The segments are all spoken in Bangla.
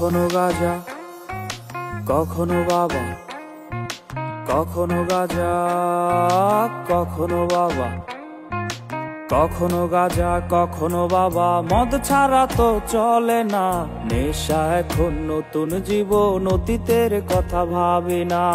কখনো গাঁজা কখনো বাবা, কখনো গাঁজা কখনো বাবা, কখনো গাঁজা কখনো বাবা, মদ ছাড়া তো চলে না। নেশা এখন নতুন জীবন, অতীতের কথা ভাবি না।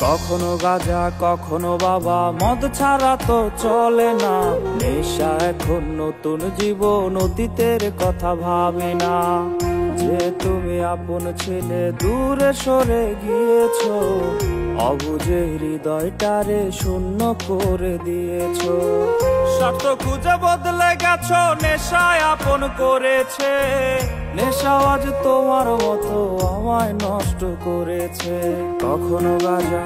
কখনো গাঁজা কখনো বাবা, মদ ছাড়া তো চলে না। নেশা এখন নতুন জীবন, অতীতের কথা ভাবি না। যে তুমি আপন ছেলে দূরে সরে গিয়েছো, অবুঝে হৃদয়টারে শূন্য করে দিয়েছো। স্বার্থ খুঁজে বদলে গেছো, নেশায় আপন করেছে। নেশা আজ তোমার মতো আমায় নষ্ট করেছে। কখনো গাঁজা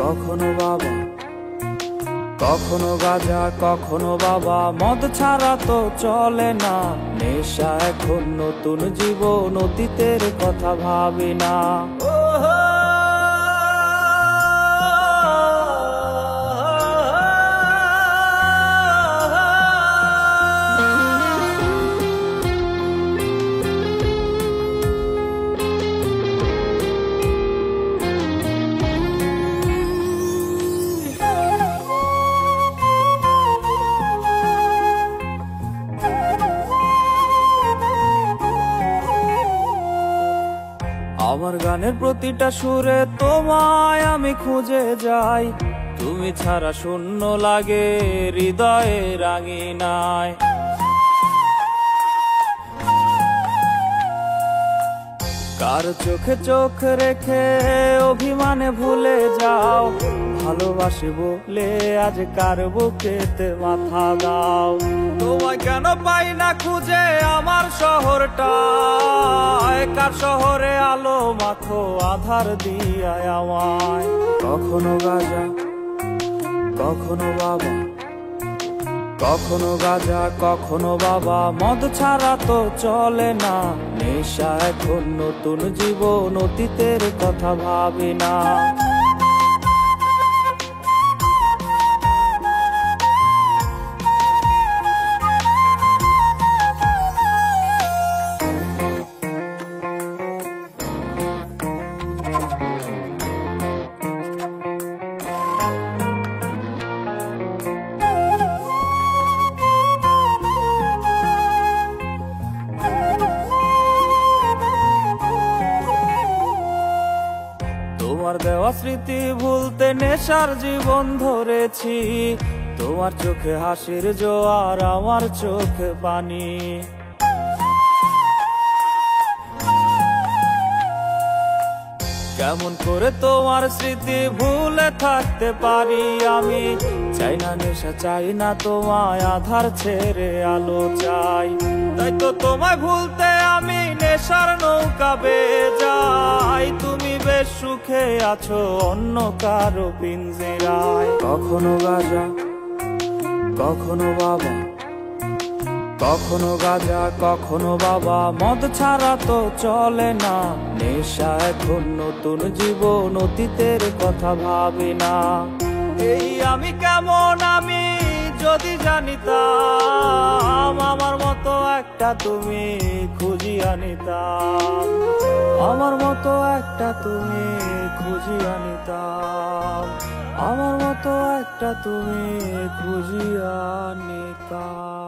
কখনো বাবা, কখনো গাঁজা কখনো বাবা, মদ ছাড়া তো চলে না। নেশা এখন নতুন জীবন, অতীতের কথা ভাবি না। আমার গানের প্রতিটা সুরে তোমায় আমি খুঁজে যাই। তুমি ছাড়া শূন্য লাগে হৃদয়ে রাঙিনায়। কার চোখে চোখ রেখে অভিমানে ভুলে যাও। ভালোবাসি বলে আজ কার বুকেতে মাথা দাও। তোমায় কেন পাই না খুঁজে আমার শহরটা, কার শহরে আলো মাখো আধার দিয়ায় আমায়। কখনো গাঁজা কখনো বাবা, কখনো গাঁজা কখনো বাবা, মদ ছাড়া তো চলে না। নেশা এখন নতুন জীবন, অতীতের কথা ভাবি না। তোমার দেওয়া স্মৃতি ভুলতে নেশার জীবন ধরেছি। তোমার চোখে হাসির জোয়ার, আমার চোখে পানি। কেমন করে তোমার স্মৃতি ভুলে থাকতে পারি আমি। চাই না নেশা, চাই না তোমায়, আধার ছেড়ে আলো চাই। তাই তো তোমায় ভুলতে আমি নেশার নৌকা বেয়ে যাই। তুমি বেশ সুখে আছো অন্য কারো পিঞ্জরায়। কখনো গাঁজা কখনো বাবা, কখনো গাঁজা কখনো বাবা, মদ ছাড়া তো চলে না। নেশা এখন নতুন জীবন, অতীতের কথা ভাবি না। এই আমি কেমন আমি যদি জানিতাম, আমার মতো একটা তুমি খুঁজিয়া নিতাম। আমার মতো একটা তুমি খুঁজিয়া নিতাম। আমার মতো একটা তুমি খুঁজিয়া নিতাম।